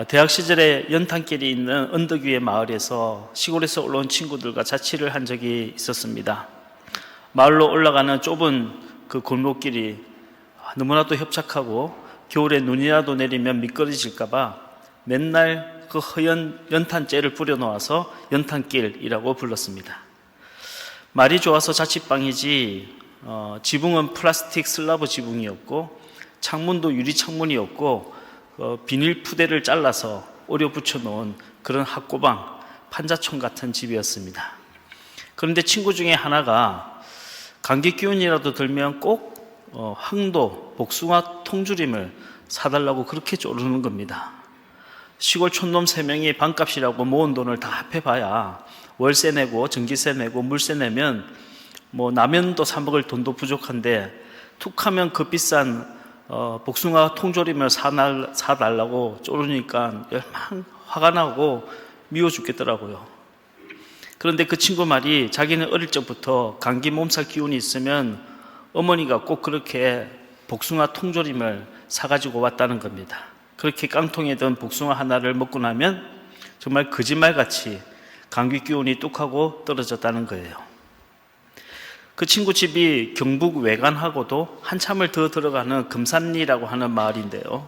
대학 시절에 연탄길이 있는 언덕 위의 마을에서 시골에서 올라온 친구들과 자취를 한 적이 있었습니다. 마을로 올라가는 좁은 그 골목길이 너무나도 협착하고 겨울에 눈이라도 내리면 미끄러질까봐 맨날 그 허연 연탄재를 뿌려놓아서 연탄길이라고 불렀습니다. 말이 좋아서 자취방이지 지붕은 플라스틱 슬라브 지붕이었고 창문도 유리 창문이었고 비닐 푸대를 잘라서 오려 붙여놓은 그런 학고방, 판자촌 같은 집이었습니다. 그런데 친구 중에 하나가 감기 기운이라도 들면 꼭 황도, 복숭아 통조림을 사달라고 그렇게 쪼르는 겁니다. 시골 촌놈 3명이 반값이라고 모은 돈을 다 합해봐야 월세 내고 전기세 내고 물세 내면 라면도 사 먹을 돈도 부족한데 툭하면 그 비싼 복숭아 통조림을 사달라고 쪼르니까 얼마나 화가 나고 미워 죽겠더라고요. 그런데 그 친구 말이 자기는 어릴 적부터 감기 몸살 기운이 있으면 어머니가 꼭 그렇게 복숭아 통조림을 사가지고 왔다는 겁니다. 그렇게 깡통에 든 복숭아 하나를 먹고 나면 정말 거짓말같이 감기 기운이 뚝 하고 떨어졌다는 거예요. 그 친구 집이 경북 외관하고도 한참을 더 들어가는 금산리라고 하는 마을인데요.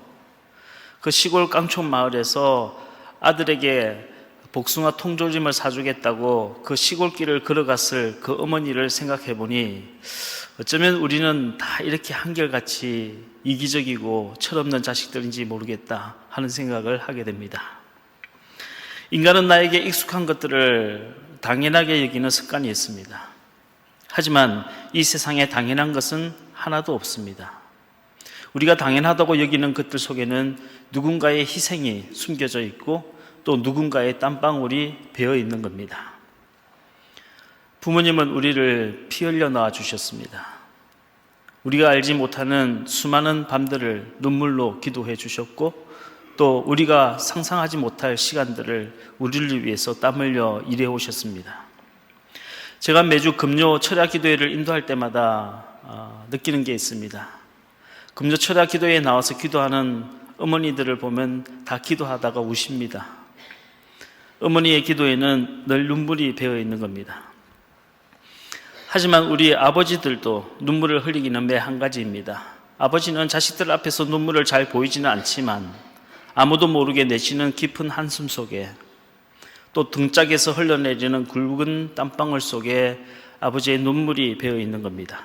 그 시골 깡촌 마을에서 아들에게 복숭아 통조림을 사주겠다고 그 시골길을 걸어갔을 그 어머니를 생각해 보니 어쩌면 우리는 다 이렇게 한결같이 이기적이고 철없는 자식들인지 모르겠다 하는 생각을 하게 됩니다. 인간은 나에게 익숙한 것들을 당연하게 여기는 습관이 있습니다. 하지만 이 세상에 당연한 것은 하나도 없습니다. 우리가 당연하다고 여기는 것들 속에는 누군가의 희생이 숨겨져 있고 또 누군가의 땀방울이 배어 있는 겁니다. 부모님은 우리를 피 흘려 낳아 주셨습니다. 우리가 알지 못하는 수많은 밤들을 눈물로 기도해 주셨고 또 우리가 상상하지 못할 시간들을 우리를 위해서 땀 흘려 일해 오셨습니다. 제가 매주 금요 철야 기도회를 인도할 때마다 느끼는 게 있습니다. 금요 철야 기도회에 나와서 기도하는 어머니들을 보면 다 기도하다가 우십니다. 어머니의 기도에는 늘 눈물이 배어 있는 겁니다. 하지만 우리 아버지들도 눈물을 흘리기는 매 한 가지입니다. 아버지는 자식들 앞에서 눈물을 잘 보이지는 않지만 아무도 모르게 내쉬는 깊은 한숨 속에 또 등짝에서 흘러내리는 굵은 땀방울 속에 아버지의 눈물이 배어 있는 겁니다.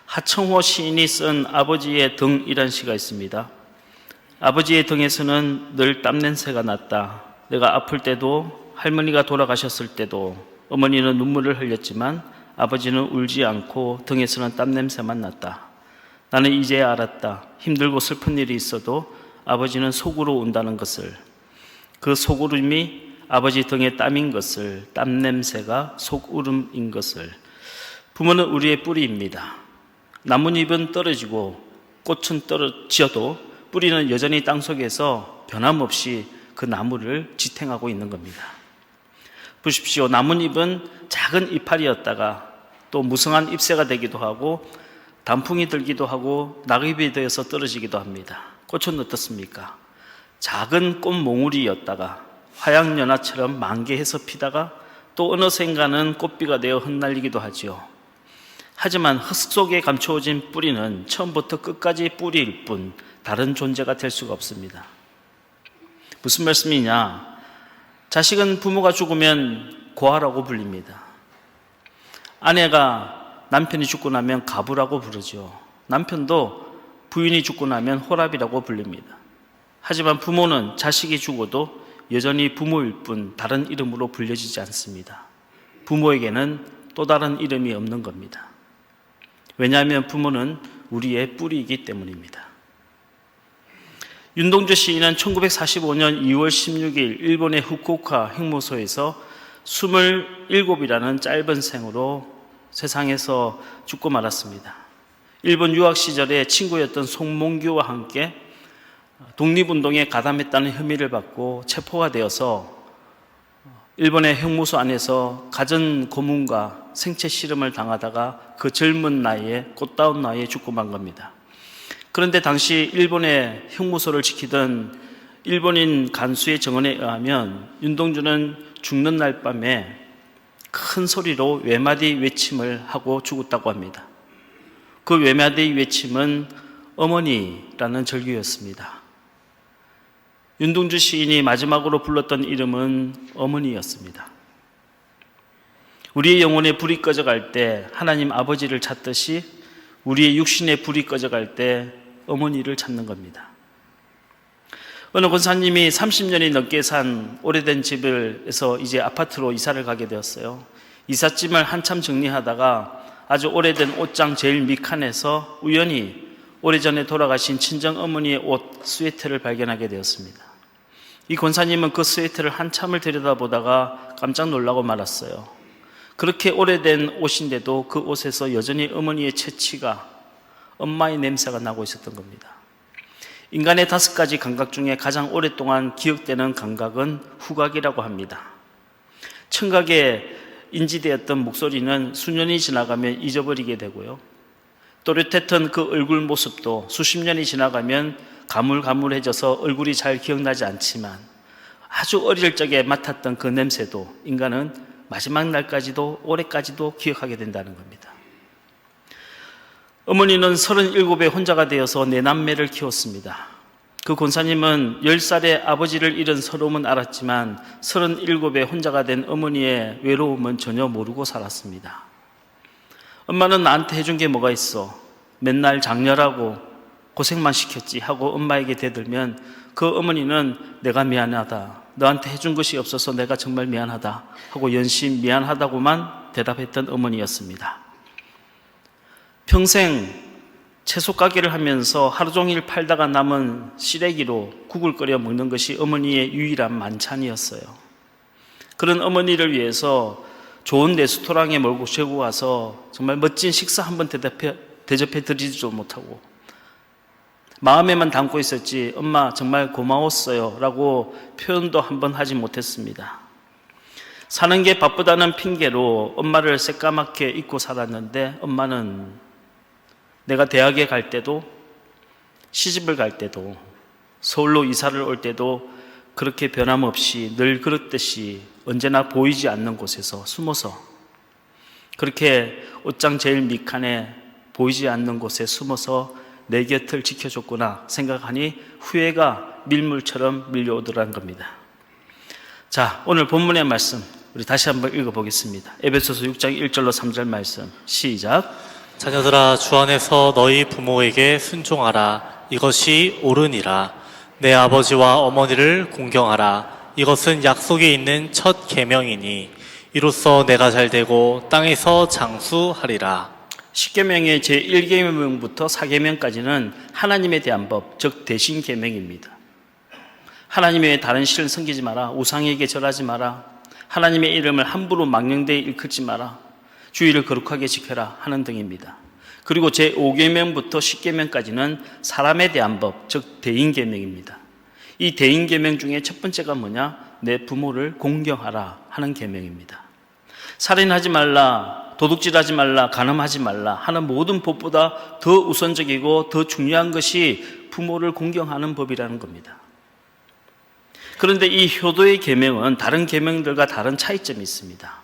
하청호 시인이 쓴 아버지의 등이란 시가 있습니다. 아버지의 등에서는 늘 땀냄새가 났다. 내가 아플 때도 할머니가 돌아가셨을 때도 어머니는 눈물을 흘렸지만 아버지는 울지 않고 등에서는 땀냄새만 났다. 나는 이제 알았다. 힘들고 슬픈 일이 있어도 아버지는 속으로 운다는 것을, 그 속울음이 아버지 등에 땀인 것을, 땀냄새가 속울음인 것을. 부모는 우리의 뿌리입니다. 나뭇잎은 떨어지고 꽃은 떨어져도 뿌리는 여전히 땅속에서 변함없이 그 나무를 지탱하고 있는 겁니다. 보십시오. 나뭇잎은 작은 이파리였다가 또 무성한 잎새가 되기도 하고 단풍이 들기도 하고 낙엽이 되어서 떨어지기도 합니다. 꽃은 어떻습니까? 작은 꽃몽우리였다가 화양연화처럼 만개해서 피다가 또 어느샌가는 꽃비가 되어 흩날리기도 하지요. 하지만 흙 속에 감추어진 뿌리는 처음부터 끝까지 뿌리일 뿐 다른 존재가 될 수가 없습니다. 무슨 말씀이냐? 자식은 부모가 죽으면 고아라고 불립니다. 아내가 남편이 죽고 나면 가부라고 부르죠. 남편도 부인이 죽고 나면 호랍이라고 불립니다. 하지만 부모는 자식이 죽어도 여전히 부모일 뿐 다른 이름으로 불려지지 않습니다. 부모에게는 또 다른 이름이 없는 겁니다. 왜냐하면 부모는 우리의 뿌리이기 때문입니다. 윤동주 시인은 1945년 2월 16일 일본의 후쿠오카 형무소에서 27이라는 짧은 생으로 세상에서 죽고 말았습니다. 일본 유학 시절에 친구였던 송몽규와 함께 독립운동에 가담했다는 혐의를 받고 체포가 되어서 일본의 형무소 안에서 가전 고문과 생체 실험을 당하다가 그 젊은 나이에 꽃다운 나이에 죽고 만 겁니다. 그런데 당시 일본의 형무소를 지키던 일본인 간수의 증언에 의하면 윤동주는 죽는 날 밤에 큰 소리로 외마디 외침을 하고 죽었다고 합니다. 그 외마디 외침은 어머니라는 절규였습니다. 윤동주 시인이 마지막으로 불렀던 이름은 어머니였습니다. 우리의 영혼의 불이 꺼져갈 때 하나님 아버지를 찾듯이 우리의 육신의 불이 꺼져갈 때 어머니를 찾는 겁니다. 어느 권사님이 30년이 넘게 산 오래된 집에서 이제 아파트로 이사를 가게 되었어요. 이삿짐을 한참 정리하다가 아주 오래된 옷장 제일 밑칸에서 우연히 오래전에 돌아가신 친정어머니의 옷, 스웨터를 발견하게 되었습니다. 이 권사님은 그 스웨터를 한참을 들여다보다가 깜짝 놀라고 말았어요. 그렇게 오래된 옷인데도 그 옷에서 여전히 어머니의 채취가, 엄마의 냄새가 나고 있었던 겁니다. 인간의 5가지 감각 중에 가장 오랫동안 기억되는 감각은 후각이라고 합니다. 청각에 인지되었던 목소리는 수년이 지나가면 잊어버리게 되고요. 또렷했던 그 얼굴 모습도 수십 년이 지나가면 가물가물해져서 얼굴이 잘 기억나지 않지만 아주 어릴 적에 맡았던 그 냄새도 인간은 마지막 날까지도 올해까지도 기억하게 된다는 겁니다. 어머니는 37에 혼자가 되어서 4남매를 키웠습니다. 그 권사님은 10살에 아버지를 잃은 서러움은 알았지만 37에 혼자가 된 어머니의 외로움은 전혀 모르고 살았습니다. 엄마는 나한테 해준 게 뭐가 있어? 맨날 장렬하고 고생만 시켰지 하고 엄마에게 대들면 그 어머니는 내가 미안하다, 너한테 해준 것이 없어서 내가 정말 미안하다 하고 연신 미안하다고만 대답했던 어머니였습니다. 평생 채소 가게를 하면서 하루 종일 팔다가 남은 시래기로 국을 끓여 먹는 것이 어머니의 유일한 만찬이었어요. 그런 어머니를 위해서 좋은 레스토랑에 몰고 재고 가서 정말 멋진 식사 한번 대접해 드리지도 못하고 마음에만 담고 있었지 엄마 정말 고마웠어요 라고 표현도 한번 하지 못했습니다. 사는 게 바쁘다는 핑계로 엄마를 새까맣게 잊고 살았는데 엄마는 내가 대학에 갈 때도 시집을 갈 때도 서울로 이사를 올 때도 그렇게 변함없이 늘 그렇듯이 언제나 보이지 않는 곳에서 숨어서 그렇게 옷장 제일 밑칸에 보이지 않는 곳에 숨어서 내 곁을 지켜줬구나 생각하니 후회가 밀물처럼 밀려오더라는 겁니다. 자, 오늘 본문의 말씀 우리 다시 한번 읽어보겠습니다. 에베소서 6장 1절로 3절 말씀 시작. 자녀들아, 주 안에서 너희 부모에게 순종하라. 이것이 옳으니라. 내 아버지와 어머니를 공경하라. 이것은 약속이 있는 첫 계명이니 이로써 내가 잘되고 땅에서 장수하리라. 10계명의 제1계명부터 4계명까지는 하나님에 대한 법, 즉 대신 계명입니다. 하나님 외에 다른 신을 섬기지 마라. 우상에게 절하지 마라. 하나님의 이름을 함부로 망령되이 일컫지 마라. 주의를 거룩하게 지켜라 하는 등입니다. 그리고 제5계명부터 10계명까지는 사람에 대한 법, 즉 대인계명입니다. 이 대인계명 중에 첫 번째가 뭐냐? 내 부모를 공경하라 하는 계명입니다. 살인하지 말라, 도둑질하지 말라, 간음하지 말라 하는 모든 법보다 더 우선적이고 더 중요한 것이 부모를 공경하는 법이라는 겁니다. 그런데 이 효도의 계명은 다른 계명들과 다른 차이점이 있습니다.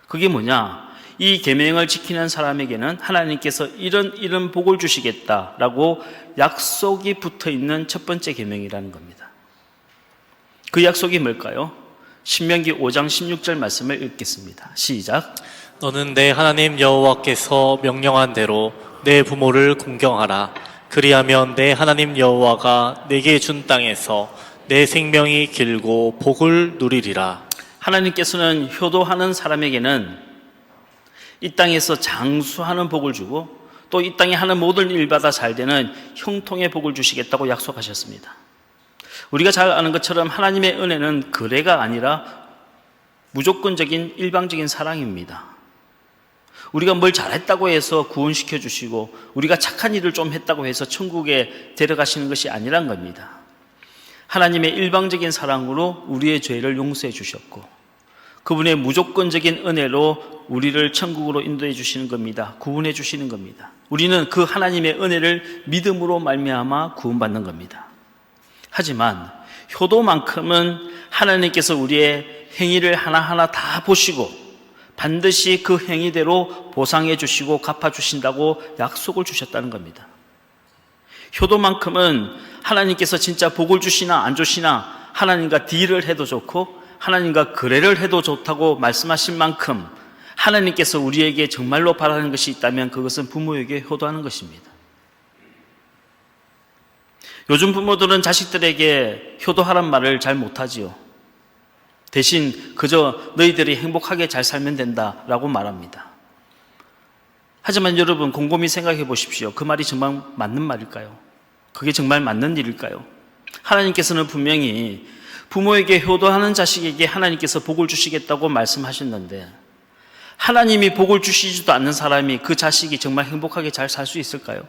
그게 뭐냐? 이 계명을 지키는 사람에게는 하나님께서 이런 복을 주시겠다라고 약속이 붙어있는 첫 번째 계명이라는 겁니다. 그 약속이 뭘까요? 신명기 5장 16절 말씀을 읽겠습니다. 시작. 너는 내 하나님 여호와께서 명령한 대로 내 부모를 공경하라. 그리하면 내 하나님 여호와가 내게 준 땅에서 내 생명이 길고 복을 누리리라. 하나님께서는 효도하는 사람에게는 이 땅에서 장수하는 복을 주고 또 이 땅에 하는 모든 일마다 잘 되는 형통의 복을 주시겠다고 약속하셨습니다. 우리가 잘 아는 것처럼 하나님의 은혜는 거래가 아니라 무조건적인 일방적인 사랑입니다. 우리가 뭘 잘했다고 해서 구원시켜 주시고 우리가 착한 일을 좀 했다고 해서 천국에 데려가시는 것이 아니란 겁니다. 하나님의 일방적인 사랑으로 우리의 죄를 용서해 주셨고 그분의 무조건적인 은혜로 우리를 천국으로 인도해 주시는 겁니다. 구원해 주시는 겁니다. 우리는 그 하나님의 은혜를 믿음으로 말미암아 구원받는 겁니다. 하지만 효도만큼은 하나님께서 우리의 행위를 하나하나 다 보시고 반드시 그 행위대로 보상해 주시고 갚아 주신다고 약속을 주셨다는 겁니다. 효도만큼은 하나님께서 진짜 복을 주시나 안 주시나 하나님과 딜을 해도 좋고 하나님과 거래를 해도 좋다고 말씀하신 만큼 하나님께서 우리에게 정말로 바라는 것이 있다면 그것은 부모에게 효도하는 것입니다. 요즘 부모들은 자식들에게 효도하란 말을 잘 못하지요. 대신 그저 너희들이 행복하게 잘 살면 된다라고 말합니다. 하지만 여러분 곰곰이 생각해 보십시오. 그 말이 정말 맞는 말일까요? 그게 정말 맞는 일일까요? 하나님께서는 분명히 부모에게 효도하는 자식에게 하나님께서 복을 주시겠다고 말씀하셨는데 하나님이 복을 주시지도 않는 사람이 그 자식이 정말 행복하게 잘 살 수 있을까요?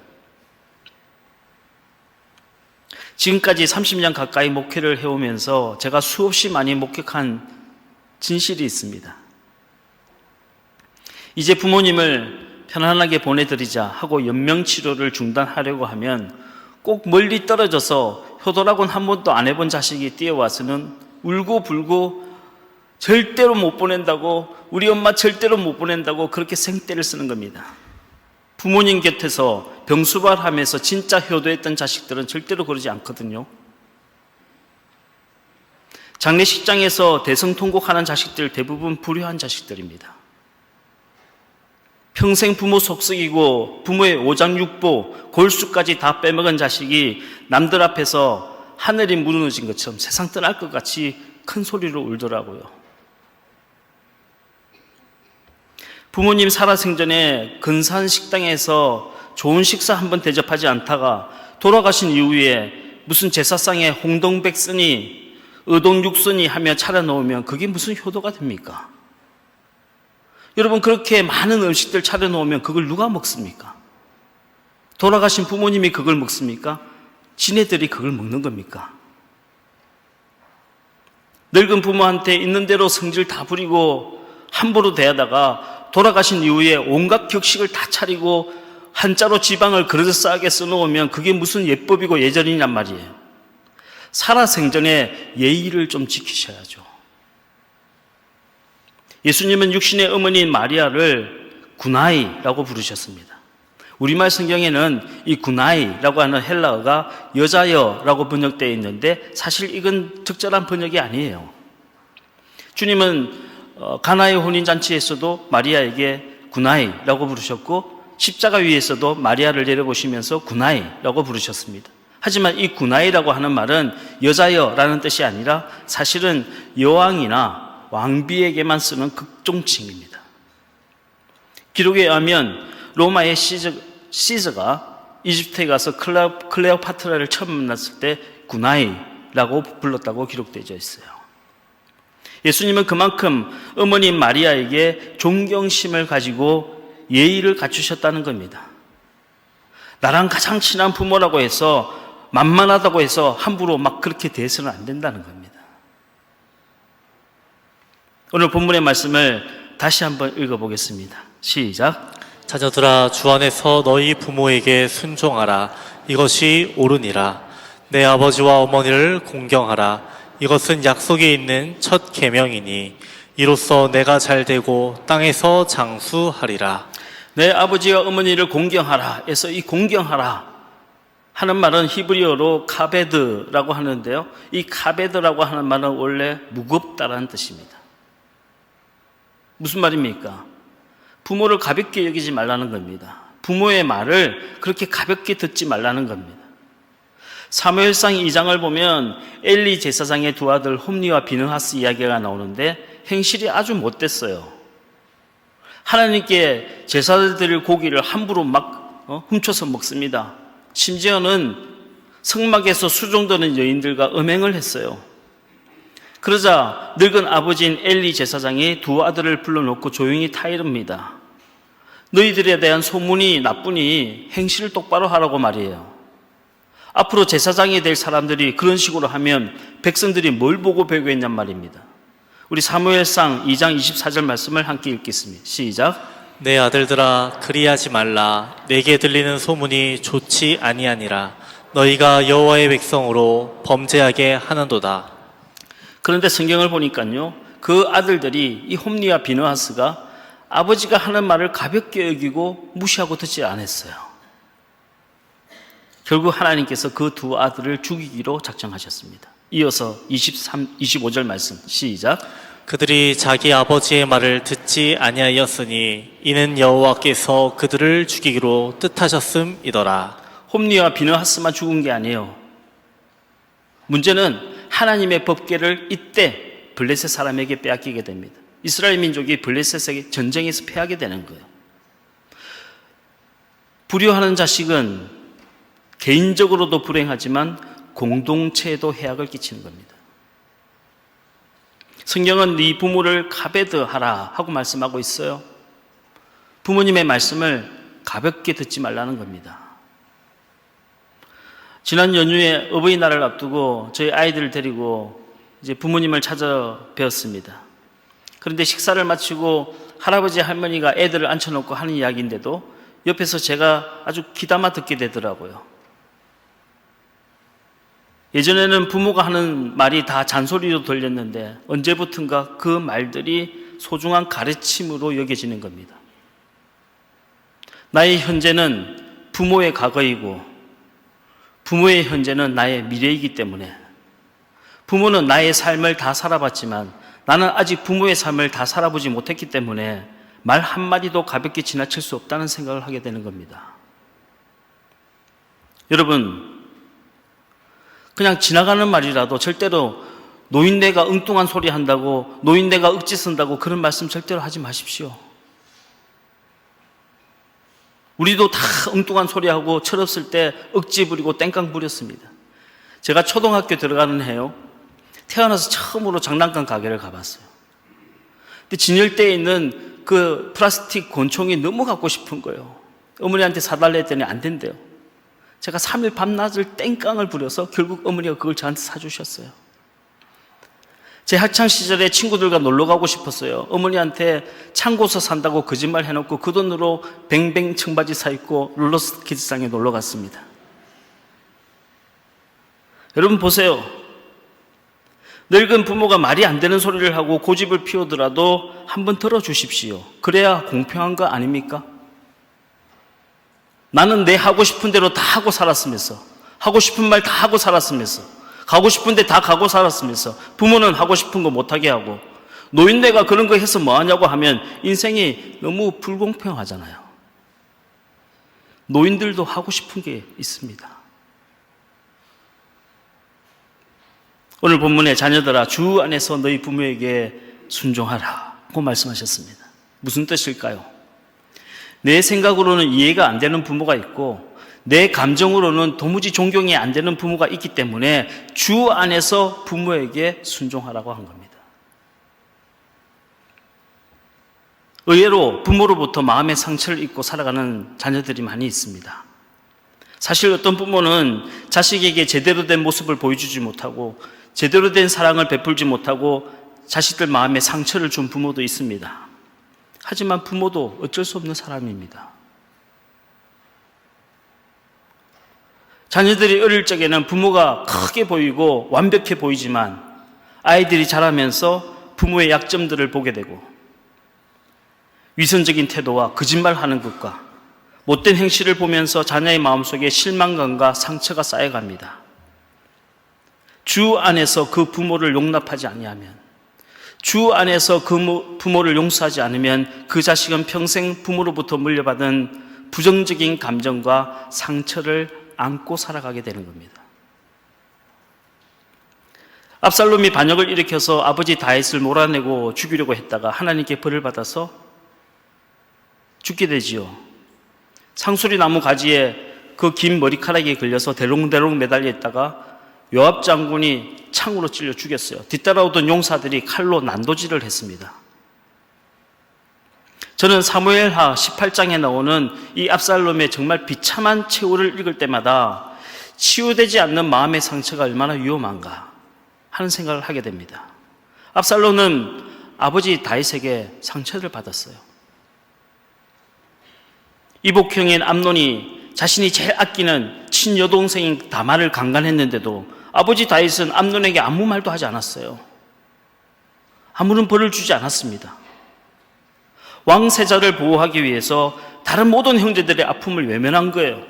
지금까지 30년 가까이 목회를 해오면서 제가 수없이 많이 목격한 진실이 있습니다. 이제 부모님을 편안하게 보내드리자 하고 연명치료를 중단하려고 하면 꼭 멀리 떨어져서 효도라고는 한 번도 안 해본 자식이 뛰어와서는 울고불고 절대로 못 보낸다고, 우리 엄마 절대로 못 보낸다고 그렇게 생떼를 쓰는 겁니다. 부모님 곁에서 병수발하면서 진짜 효도했던 자식들은 절대로 그러지 않거든요. 장례식장에서 대성통곡하는 자식들 대부분 불효한 자식들입니다. 평생 부모 속썩이고 부모의 오장육부, 골수까지 다 빼먹은 자식이 남들 앞에서 하늘이 무너진 것처럼 세상 떠날 것 같이 큰 소리로 울더라고요. 부모님 살아생전에 근사한 식당에서 좋은 식사 한번 대접하지 않다가 돌아가신 이후에 무슨 제사상에 홍동백순이 의동육순이 하며 차려놓으면 그게 무슨 효도가 됩니까? 여러분 그렇게 많은 음식들 차려놓으면 그걸 누가 먹습니까? 돌아가신 부모님이 그걸 먹습니까? 지네들이 그걸 먹는 겁니까? 늙은 부모한테 있는 대로 성질 다 부리고 함부로 대하다가 돌아가신 이후에 온갖 격식을 다 차리고 한자로 지방을 그릇싸게 써놓으면 그게 무슨 예법이고 예절이냔 말이에요. 살아생전에 예의를 좀 지키셔야죠. 예수님은 육신의 어머니인 마리아를 구나이라고 부르셨습니다. 우리말 성경에는 이 구나이라고 하는 헬라어가 여자여라고 번역되어 있는데 사실 이건 적절한 번역이 아니에요. 주님은 가나의 혼인잔치에서도 마리아에게 구나이라고 부르셨고 십자가 위에서도 마리아를 내려보시면서 구나이라고 부르셨습니다. 하지만 이 구나이라고 하는 말은 여자여라는 뜻이 아니라 사실은 여왕이나 왕비에게만 쓰는 극종칭입니다. 기록에 의하면 로마의 시저가 이집트에 가서 클레오파트라를 처음 만났을 때 구나이라고 불렀다고 기록되어 있어요. 예수님은 그만큼 어머니 마리아에게 존경심을 가지고 예의를 갖추셨다는 겁니다. 나랑 가장 친한 부모라고 해서 만만하다고 해서 함부로 막 그렇게 대해서는 안 된다는 겁니다. 오늘 본문의 말씀을 다시 한번 읽어보겠습니다. 시작. 자녀들아 주 안에서 너희 부모에게 순종하라. 이것이 옳으니라. 내 아버지와 어머니를 공경하라. 이것은 약속에 있는 첫 계명이니 이로써 내가 잘되고 땅에서 장수하리라. 내 아버지와 어머니를 공경하라 해서 이 공경하라 하는 말은 히브리어로 카베드라고 하는데요. 이 카베드라고 하는 말은 원래 무겁다라는 뜻입니다. 무슨 말입니까? 부모를 가볍게 여기지 말라는 겁니다. 부모의 말을 그렇게 가볍게 듣지 말라는 겁니다. 사무엘상 2장을 보면 엘리 제사장의 두 아들 홈리와 비느하스 이야기가 나오는데 행실이 아주 못됐어요. 하나님께 제사 드릴 고기를 함부로 막 훔쳐서 먹습니다. 심지어는 성막에서 수종드는 여인들과 음행을 했어요. 그러자 늙은 아버지인 엘리 제사장이 두 아들을 불러놓고 조용히 타이릅니다. 너희들에 대한 소문이 나쁘니 행실을 똑바로 하라고 말이에요. 앞으로 제사장이 될 사람들이 그런 식으로 하면 백성들이 뭘 보고 배우겠냔 말입니다. 우리 사무엘상 2장 24절 말씀을 함께 읽겠습니다. 시작. 내 아들들아 그리하지 말라. 내게 들리는 소문이 좋지 아니하니라. 너희가 여호와의 백성으로 범죄하게 하는도다. 그런데 성경을 보니까요, 그 아들들이 이 홈리와 비느하스가 아버지가 하는 말을 가볍게 여기고 무시하고 듣지 않았어요. 결국 하나님께서 그 두 아들을 죽이기로 작정하셨습니다. 이어서 25절 말씀 시작. 그들이 자기 아버지의 말을 듣지 아니하였으니 이는 여호와께서 그들을 죽이기로 뜻하셨음이더라. 홈리와 비느하스만 죽은 게 아니에요. 문제는 하나님의 법궤를 이때 블레셋 사람에게 빼앗기게 됩니다. 이스라엘 민족이 블레셋에게 전쟁에서 패하게 되는 거예요. 불효하는 자식은 개인적으로도 불행하지만 공동체에도 해악을 끼치는 겁니다. 성경은 네 부모를 가베드하라 하고 말씀하고 있어요. 부모님의 말씀을 가볍게 듣지 말라는 겁니다. 지난 연휴에 어버이날을 앞두고 저희 아이들을 데리고 이제 부모님을 찾아뵈었습니다. 그런데 식사를 마치고 할아버지 할머니가 애들을 앉혀놓고 하는 이야기인데도 옆에서 제가 아주 귀담아 듣게 되더라고요. 예전에는 부모가 하는 말이 다 잔소리로 들렸는데 언제부턴가 그 말들이 소중한 가르침으로 여겨지는 겁니다. 나의 현재는 부모의 과거이고 부모의 현재는 나의 미래이기 때문에 부모는 나의 삶을 다 살아봤지만 나는 아직 부모의 삶을 다 살아보지 못했기 때문에 말 한마디도 가볍게 지나칠 수 없다는 생각을 하게 되는 겁니다. 여러분, 그냥 지나가는 말이라도 절대로 노인네가 엉뚱한 소리 한다고, 노인네가 억지 쓴다고 그런 말씀 절대로 하지 마십시오. 우리도 다 엉뚱한 소리하고 철없을 때 억지 부리고 땡깡 부렸습니다. 제가 초등학교 들어가는 해요, 태어나서 처음으로 장난감 가게를 가봤어요. 근데 진열대에 있는 그 플라스틱 권총이 너무 갖고 싶은 거예요. 어머니한테 사달라 했더니 안 된대요. 제가 3일 밤낮을 땡깡을 부려서 결국 어머니가 그걸 저한테 사주셨어요. 제 학창시절에 친구들과 놀러 가고 싶었어요. 어머니한테 창고서 산다고 거짓말 해놓고 그 돈으로 뱅뱅 청바지 사 입고 롤러스케이트장에 놀러 갔습니다. 여러분 보세요. 늙은 부모가 말이 안 되는 소리를 하고 고집을 피우더라도 한번 들어주십시오. 그래야 공평한 거 아닙니까? 나는 내 하고 싶은 대로 다 하고 살았으면서, 하고 싶은 말 다 하고 살았으면서, 가고 싶은 데 다 가고 살았으면서 부모는 하고 싶은 거 못하게 하고 노인네가 그런 거 해서 뭐하냐고 하면 인생이 너무 불공평하잖아요. 노인들도 하고 싶은 게 있습니다. 오늘 본문에 자녀들아 주 안에서 너희 부모에게 순종하라고 말씀하셨습니다. 무슨 뜻일까요? 내 생각으로는 이해가 안 되는 부모가 있고 내 감정으로는 도무지 존경이 안 되는 부모가 있기 때문에 주 안에서 부모에게 순종하라고 한 겁니다. 의외로 부모로부터 마음의 상처를 입고 살아가는 자녀들이 많이 있습니다. 사실 어떤 부모는 자식에게 제대로 된 모습을 보여주지 못하고 제대로 된 사랑을 베풀지 못하고 자식들 마음에 상처를 준 부모도 있습니다. 하지만 부모도 어쩔 수 없는 사람입니다. 자녀들이 어릴 적에는 부모가 크게 보이고 완벽해 보이지만 아이들이 자라면서 부모의 약점들을 보게 되고 위선적인 태도와 거짓말하는 것과 못된 행실을 보면서 자녀의 마음속에 실망감과 상처가 쌓여갑니다. 주 안에서 그 부모를 용납하지 아니하면, 주 안에서 그 부모를 용서하지 않으면 그 자식은 평생 부모로부터 물려받은 부정적인 감정과 상처를 안고 살아가게 되는 겁니다. 압살롬이 반역을 일으켜서 아버지 다윗을 몰아내고 죽이려고 했다가 하나님께 벌을 받아서 죽게 되지요. 상수리 나무 가지에 그 긴 머리카락이 걸려서 대롱대롱 매달려 있다가 요압 장군이 창으로 찔려 죽였어요. 뒤따라오던 용사들이 칼로 난도질을 했습니다. 저는 사무엘하 18장에 나오는 이 압살롬의 정말 비참한 최후를 읽을 때마다 치유되지 않는 마음의 상처가 얼마나 위험한가 하는 생각을 하게 됩니다. 압살롬은 아버지 다윗에게 상처를 받았어요. 이복형인 암논이 자신이 제일 아끼는 친여동생인 다말을 강간했는데도 아버지 다윗은 암논에게 아무 말도 하지 않았어요. 아무런 벌을 주지 않았습니다. 왕세자를 보호하기 위해서 다른 모든 형제들의 아픔을 외면한 거예요.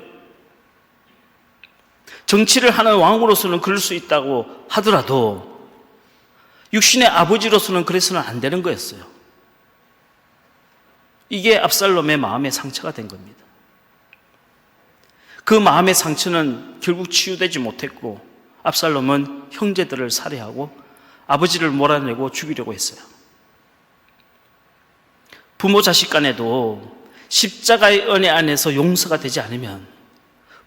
정치를 하는 왕으로서는 그럴 수 있다고 하더라도 육신의 아버지로서는 그래서는 안 되는 거였어요. 이게 압살롬의 마음의 상처가 된 겁니다. 그 마음의 상처는 결국 치유되지 못했고 압살롬은 형제들을 살해하고 아버지를 몰아내고 죽이려고 했어요. 부모 자식 간에도 십자가의 은혜 안에서 용서가 되지 않으면,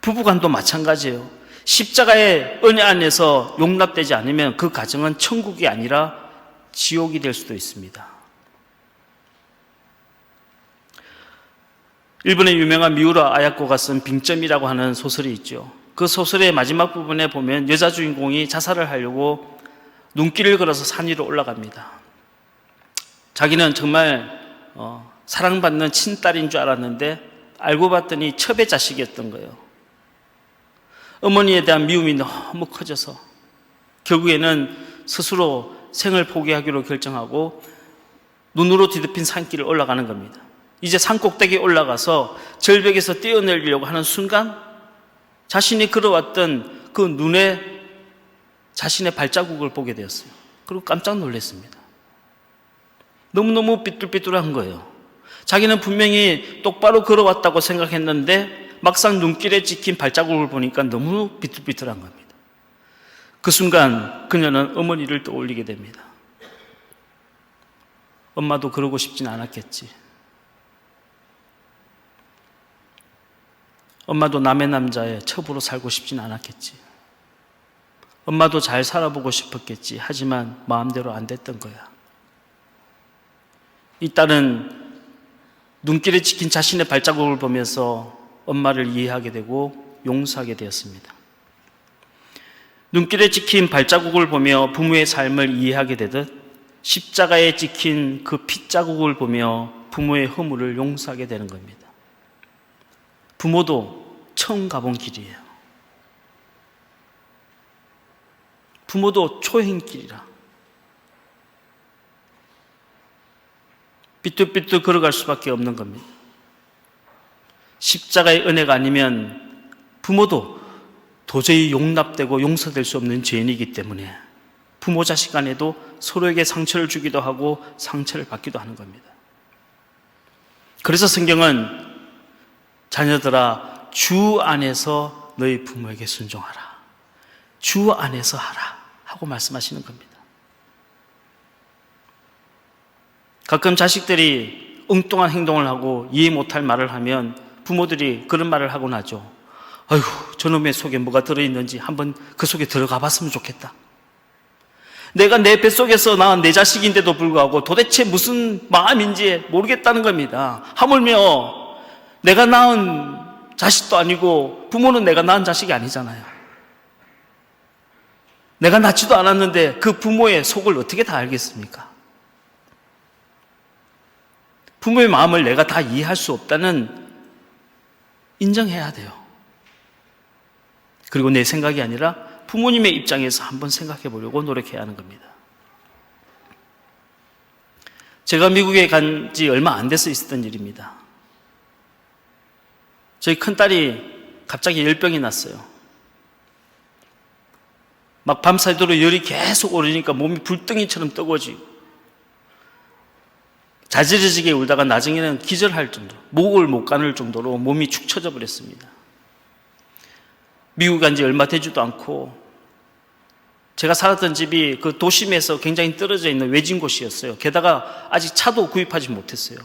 부부간도 마찬가지예요. 십자가의 은혜 안에서 용납되지 않으면 그 가정은 천국이 아니라 지옥이 될 수도 있습니다. 일본의 유명한 미우라 아야코가 쓴 빙점이라고 하는 소설이 있죠. 그 소설의 마지막 부분에 보면 여자 주인공이 자살을 하려고 눈길을 걸어서 산 위로 올라갑니다. 자기는 정말 사랑받는 친딸인 줄 알았는데 알고 봤더니 첩의 자식이었던 거예요. 어머니에 대한 미움이 너무 커져서 결국에는 스스로 생을 포기하기로 결정하고 눈으로 뒤덮인 산길을 올라가는 겁니다. 이제 산 꼭대기에 올라가서 절벽에서 뛰어내리려고 하는 순간 자신이 걸어왔던 그 눈에 자신의 발자국을 보게 되었어요. 그리고 깜짝 놀랐습니다. 너무너무 삐뚤삐뚤한 거예요. 자기는 분명히 똑바로 걸어왔다고 생각했는데 막상 눈길에 찍힌 발자국을 보니까 너무 삐뚤삐뚤한 겁니다. 그 순간 그녀는 어머니를 떠올리게 됩니다. 엄마도 그러고 싶진 않았겠지. 엄마도 남의 남자의 첩으로 살고 싶진 않았겠지. 엄마도 잘 살아보고 싶었겠지. 하지만 마음대로 안 됐던 거야. 이 딸은 눈길에 찍힌 자신의 발자국을 보면서 엄마를 이해하게 되고 용서하게 되었습니다. 눈길에 찍힌 발자국을 보며 부모의 삶을 이해하게 되듯 십자가에 찍힌 그 핏자국을 보며 부모의 허물을 용서하게 되는 겁니다. 부모도 처음 가본 길이에요. 부모도 초행길이라 삐뚤삐뚤 걸어갈 수밖에 없는 겁니다. 십자가의 은혜가 아니면 부모도 도저히 용납되고 용서될 수 없는 죄인이기 때문에 부모 자식 간에도 서로에게 상처를 주기도 하고 상처를 받기도 하는 겁니다. 그래서 성경은 자녀들아 주 안에서 너희 부모에게 순종하라, 주 안에서 하라 하고 말씀하시는 겁니다. 가끔 자식들이 엉뚱한 행동을 하고 이해 못할 말을 하면 부모들이 그런 말을 하곤 하죠. 아이고, 저놈의 속에 뭐가 들어있는지 한번 그 속에 들어가 봤으면 좋겠다. 내가 내 뱃속에서 낳은 내 자식인데도 불구하고 도대체 무슨 마음인지 모르겠다는 겁니다. 하물며 내가 낳은 자식도 아니고 부모는 내가 낳은 자식이 아니잖아요. 내가 낳지도 않았는데 그 부모의 속을 어떻게 다 알겠습니까? 부모의 마음을 내가 다 이해할 수 없다는 인정해야 돼요. 그리고 내 생각이 아니라 부모님의 입장에서 한번 생각해 보려고 노력해야 하는 겁니다. 제가 미국에 간 지 얼마 안 돼서 있었던 일입니다. 저희 큰딸이 갑자기 열병이 났어요. 막 밤새도록 열이 계속 오르니까 몸이 불덩이처럼 뜨거워지고 자지러지게 울다가 나중에는 기절할 정도로, 목을 못 가눌 정도로 몸이 축 처져 버렸습니다. 미국 간 지 얼마 되지도 않고 제가 살았던 집이 그 도심에서 굉장히 떨어져 있는 외진 곳이었어요. 게다가 아직 차도 구입하지 못했어요.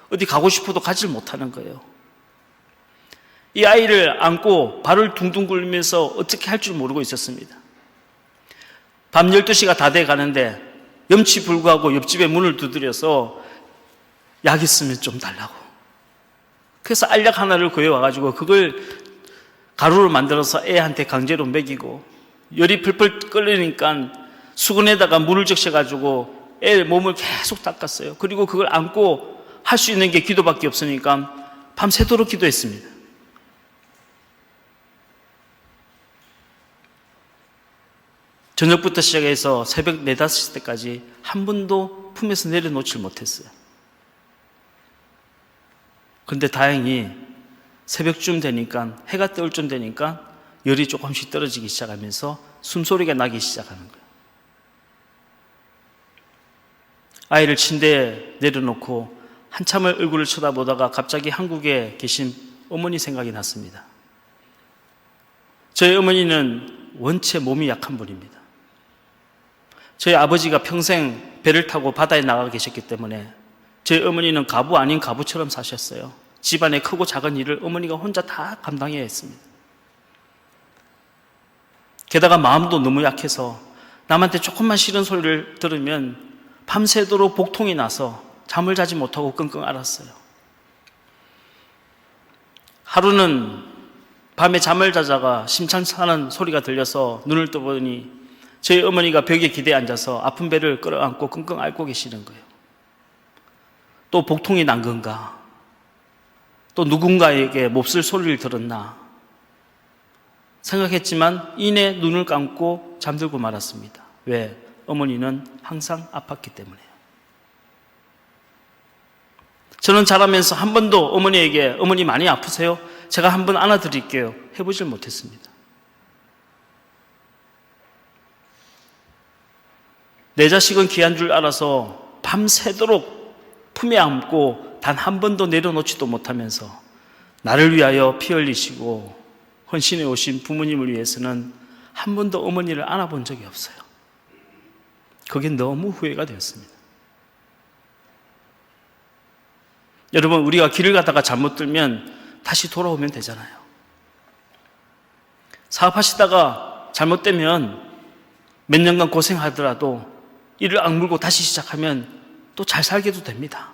어디 가고 싶어도 가질 못하는 거예요. 이 아이를 안고 발을 둥둥 굴리면서 어떻게 할 줄 모르고 있었습니다. 밤 12시가 다 돼 가는데 염치불구하고 옆집에 문을 두드려서 약 있으면 좀 달라고. 그래서 알약 하나를 구해와가지고 그걸 가루로 만들어서 애한테 강제로 먹이고 열이 풀풀 끓으니까 수건에다가 물을 적셔가지고 애 몸을 계속 닦았어요. 그리고 그걸 안고 할 수 있는 게 기도밖에 없으니까 밤새도록 기도했습니다. 저녁부터 시작해서 새벽 4, 5시 때까지 한 번도 품에서 내려놓질 못했어요. 그런데 다행히 새벽쯤 되니까, 해가 떠올 쯤 되니까 열이 조금씩 떨어지기 시작하면서 숨소리가 나기 시작하는 거예요. 아이를 침대에 내려놓고 한참을 얼굴을 쳐다보다가 갑자기 한국에 계신 어머니 생각이 났습니다. 저희 어머니는 원체 몸이 약한 분입니다. 저희 아버지가 평생 배를 타고 바다에 나가 계셨기 때문에 저희 어머니는 가부 아닌 가부처럼 사셨어요. 집안의 크고 작은 일을 어머니가 혼자 다 감당해야 했습니다. 게다가 마음도 너무 약해서 남한테 조금만 싫은 소리를 들으면 밤새도록 복통이 나서 잠을 자지 못하고 끙끙 앓았어요. 하루는 밤에 잠을 자다가 심장차는 소리가 들려서 눈을 떠보니 저희 어머니가 벽에 기대에 앉아서 아픈 배를 끌어안고 끙끙 앓고 계시는 거예요. 또 복통이 난 건가? 또 누군가에게 몹쓸 소리를 들었나? 생각했지만 이내 눈을 감고 잠들고 말았습니다. 왜? 어머니는 항상 아팠기 때문에요. 저는 자라면서 한 번도 어머니에게 어머니 많이 아프세요? 제가 한번 안아드릴게요. 해보질 못했습니다. 내 자식은 귀한 줄 알아서 밤새도록 품에 안고 단 한 번도 내려놓지도 못하면서 나를 위하여 피 흘리시고 헌신해 오신 부모님을 위해서는 한 번도 어머니를 안아본 적이 없어요. 그게 너무 후회가 되었습니다. 여러분, 우리가 길을 가다가 잘못 들면 다시 돌아오면 되잖아요. 사업하시다가 잘못되면 몇 년간 고생하더라도 이를 악물고 다시 시작하면 또 잘 살게도 됩니다.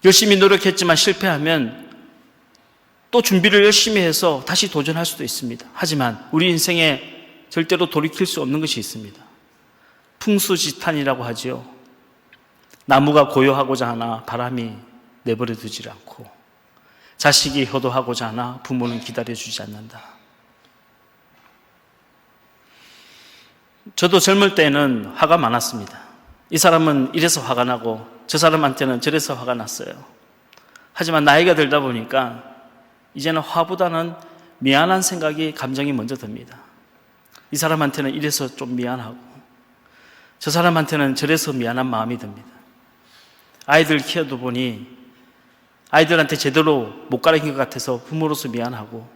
열심히 노력했지만 실패하면 또 준비를 열심히 해서 다시 도전할 수도 있습니다. 하지만 우리 인생에 절대로 돌이킬 수 없는 것이 있습니다. 풍수지탄이라고 하지요. 나무가 고요하고자 하나 바람이 내버려 두질 않고, 자식이 효도하고자 하나 부모는 기다려주지 않는다. 저도 젊을 때는 화가 많았습니다. 이 사람은 이래서 화가 나고 저 사람한테는 저래서 화가 났어요. 하지만 나이가 들다 보니까 이제는 화보다는 미안한 생각이, 감정이 먼저 듭니다. 이 사람한테는 이래서 좀 미안하고 저 사람한테는 저래서 미안한 마음이 듭니다. 아이들 키워도 보니 아이들한테 제대로 못 가르친 것 같아서 부모로서 미안하고,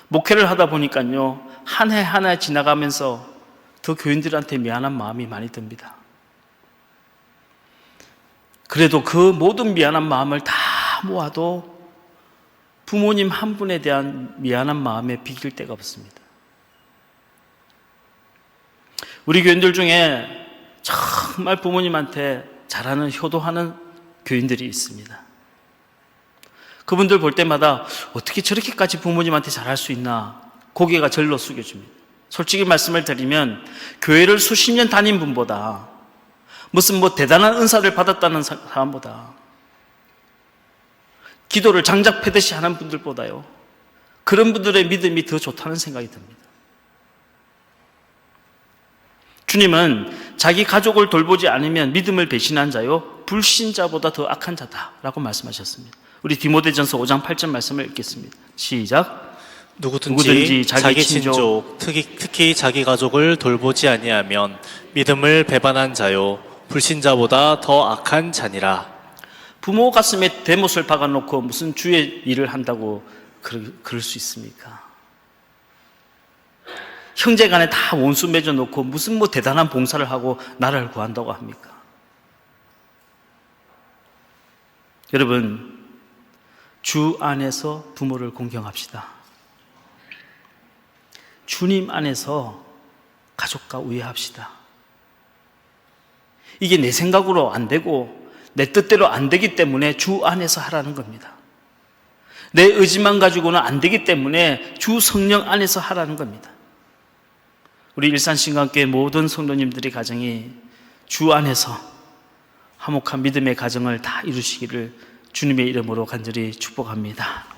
목회를 하다 보니까요, 한 해 한 해 지나가면서 더 교인들한테 미안한 마음이 많이 듭니다. 그래도 그 모든 미안한 마음을 다 모아도 부모님 한 분에 대한 미안한 마음에 비길 데가 없습니다. 우리 교인들 중에 정말 부모님한테 잘하는, 효도하는 교인들이 있습니다. 그분들 볼 때마다 어떻게 저렇게까지 부모님한테 잘할 수 있나 고개가 절로 숙여집니다. 솔직히 말씀을 드리면 교회를 수십 년 다닌 분보다, 무슨 대단한 은사를 받았다는 사람보다, 기도를 장작 패듯이 하는 분들보다요, 그런 분들의 믿음이 더 좋다는 생각이 듭니다. 주님은 자기 가족을 돌보지 않으면 믿음을 배신한 자요, 불신자보다 더 악한 자다라고 말씀하셨습니다. 우리 디모데전서 5장 8절 말씀을 읽겠습니다. 시작. 누구든지 자기 친족, 특히 자기 가족을 돌보지 아니하면 믿음을 배반한 자요, 불신자보다 더 악한 자니라. 부모 가슴에 대못을 박아놓고 무슨 주의 일을 한다고 그럴 수 있습니까? 형제간에 다 원수 맺어놓고 무슨 대단한 봉사를 하고 나라를 구한다고 합니까? 여러분, 주 안에서 부모를 공경합시다. 주님 안에서 가족과 우애합시다. 이게 내 생각으로 안 되고 내 뜻대로 안 되기 때문에 주 안에서 하라는 겁니다. 내 의지만 가지고는 안 되기 때문에 주 성령 안에서 하라는 겁니다. 우리 일산신강교회 모든 성도님들의 가정이 주 안에서 화목한 믿음의 가정을 다 이루시기를 주님의 이름으로 간절히 축복합니다.